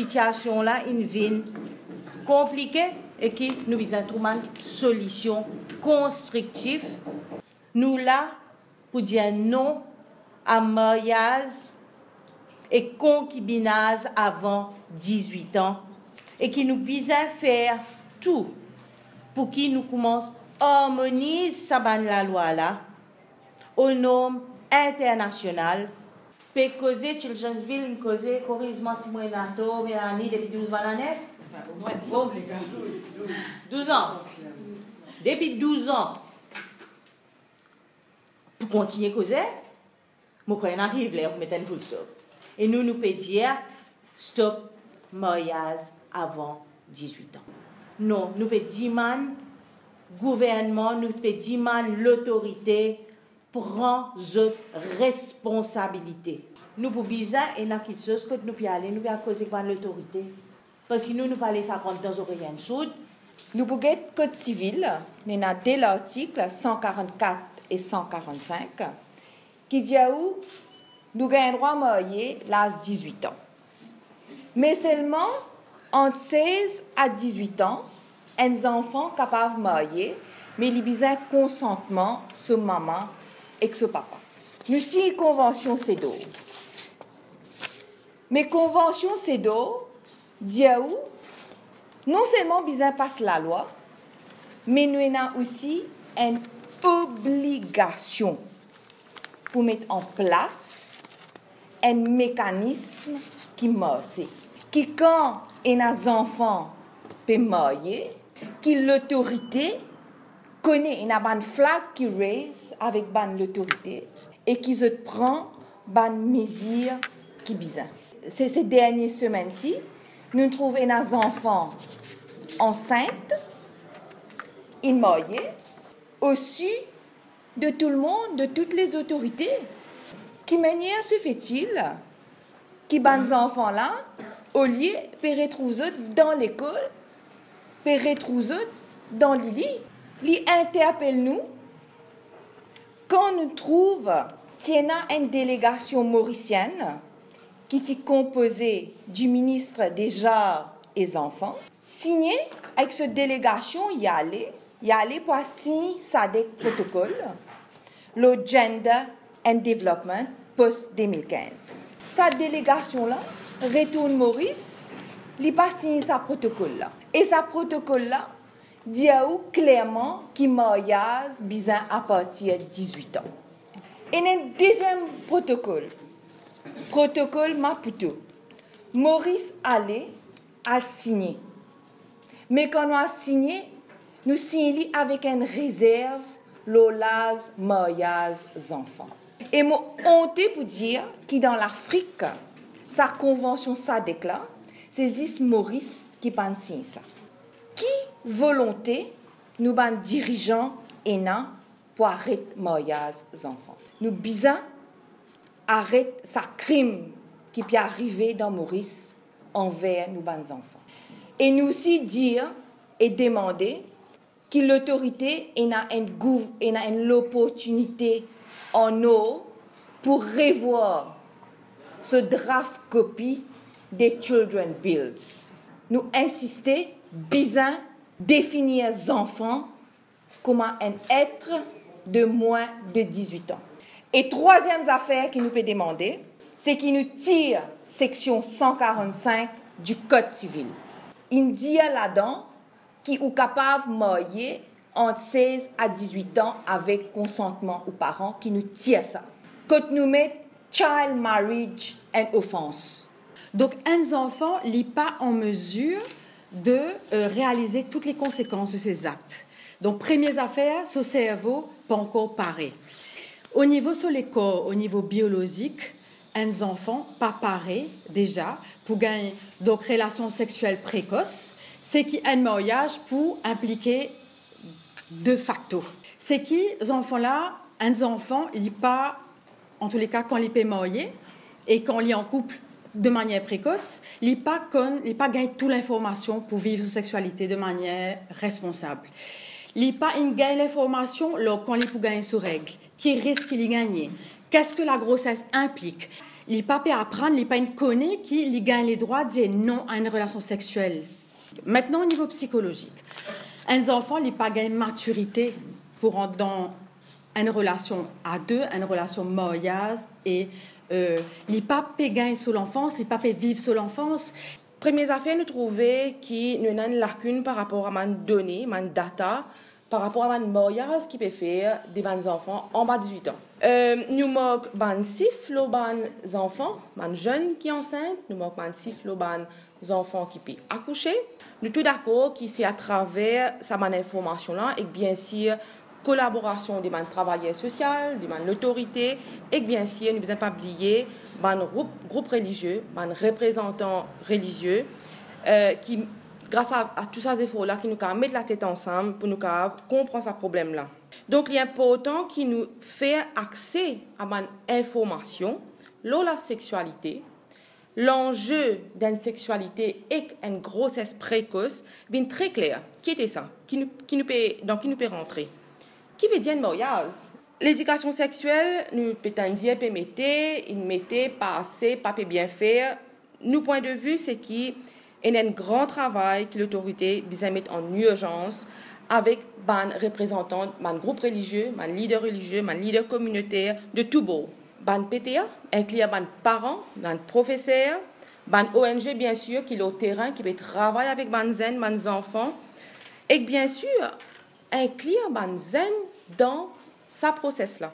situation là une vie compliquée et qui nous besoin trouver une solution constructive. Nous là pour dire non à mariage et concubinage avant 18 ans et qui nous besoin faire tout pour qu'il nous commence à harmoniser la loi là aux normes internationales. Peut causer Children's Bill, une cause, corrige-moi si moi nato, mais année depuis 12 ans l'année. Au moins 10 ans, les gars. 12 ans. Depuis 12 ans. Pour continuer à causer, moi quand on arrive là, on met un full stop. Et nous pouvons dire stop mariage avant 18 ans. Non, nous pouvons dire gouvernement, nous pouvons dire l'autorité prend votre responsabilité. Nous pouvons bizarre et dans quelque chose que nous pouvons aller, nous pouvons causer par l'autorité. Parce que nous parlons 50 ans aux rien sud. Nous pouvons être code civil, mais dans dès l'article 144 et 145, qui dit où nous avons le droit de marier l'âge 18 ans. Mais seulement entre 16 à 18 ans, un enfant capable de marier, mais il a besoin de consentement sur maman et sur papa. Nous signons une convention CEDAW. Mais convention CEDAW dit où non seulement besoin de passer la loi, mais nous avons aussi une obligation pour mettre en place un mécanisme qui marche, qui quand un enfant peut marier, qui l'autorité connaît une flag qui raise avec l'autorité et qui se prend une mesure qui besoin. Ces dernières semaines-ci, nous trouvons des enfants enceintes, ils mariés, au-dessus de tout le monde, de toutes les autorités. Qui manière se fait-il qui ces enfants-là, au lieu de retrouver dans l'école, de retrouver dans le lit, ils interpellent nous quand nous trouvons qu'il y a une délégation mauricienne qui est composée du ministre des Genres et des Enfants, signé avec cette délégation, il y allait pour signer SADC protocole, le Gender and Development post-2015. Cette délégation-là retourne Maurice, il pas signé sa protocole-là. Et sa protocole-là dit clairement qu'il mariage besoin à partir de 18 ans. Et un deuxième protocole Maputo. Maurice allait à signer. Mais quand on a signé, nous signons avec une réserve l'olaz mariage enfants. Et moi, honte pour dire que dans l'Afrique, sa convention SADC là, c'est juste Maurice qui pense signer ça. Qui volonté nous ban dirigeants et non pour arrêter mariage enfants. Nous besoin arrêter sa crime qui peut arriver dans Maurice envers nos bons enfants. Et nous aussi dire et demander que l'autorité ait l'opportunité en eau pour revoir ce draft copie des Children's Bills. Nous insister besoin définir les enfants comme un être de moins de 18 ans. Et troisième affaire qui nous peut demander, c'est qu'il nous tire section 145 du Code civil. Il dit là-dedans qu'il est capable de marier entre 16 à 18 ans avec consentement aux parents, qui nous tire ça. Quand nous met child marriage and offense. Donc, un enfant n'est pas en mesure de réaliser toutes les conséquences de ses actes. Donc, première affaire, ce cerveau pas encore paré. Au niveau sur les corps, au niveau biologique, un enfant pas paré déjà pour gagner donc relations sexuelles précoces, c'est qu'un mariage pour impliquer de facto. C'est qui les enfants-là, un enfant, il n'est pas, en tous les cas, quand il est marié et quand il est en couple de manière précoce, il n'est pas gagné toute l'information pour vivre sa sexualité de manière responsable. Il n'est pas gagne l'information quand il est pour gagner ses règles, qui risque de gagner, Qu'est-ce que la grossesse implique? Les pas peut apprendre, les pas connaît qui gagne les droits de dire non à une relation sexuelle. Maintenant, au niveau psychologique, un enfant n'est pas gagne maturité pour entrer dans une relation à deux, une relation mariage et les pas peut gagner sur l'enfance, les pas peut vivre sur l'enfance. Premières affaires, nous trouvons qu'il y a une lacune par rapport à mes données, mes data, par rapport à mon mariage qui peut faire des enfants en bas de 18 ans. Nous manquons ban siffle aux enfants, ban jeunes qui sont enceintes, nous manquons ban siffle aux enfants qui peuvent accoucher. Nous sommes tout d'accord que c'est à travers cette information-là et bien sûr collaboration des travailleurs sociaux, des autorités et bien sûr nous ne devons pas oublier des groupes religieux, des représentants religieux qui grâce à tous ces efforts-là, qui nous mettent la tête ensemble pour nous comprendre ce problème-là. Donc, il est important qu'il nous fait accès à l'information, la sexualité, l'enjeu d'une sexualité et une grossesse précoce, bien très clair. Qui était ça? Qui nous peut rentrer? Qui veut dire un mariage? L'éducation sexuelle, nous peut dire, mettre, pas assez, pas bien faire. Nous, point de vue, c'est qu'il y a un grand travail que l'autorité besoin mettre en urgence avec les représentants, les groupes religieux, les leaders religieux, les leaders communautaires de tout bord. Les PTA, incluant les parents, les professeurs, les ONG, bien sûr, qui sont au terrain, qui travaillent avec les jeunes, les enfants, et bien sûr, inclure les jeunes dans ce processus-là.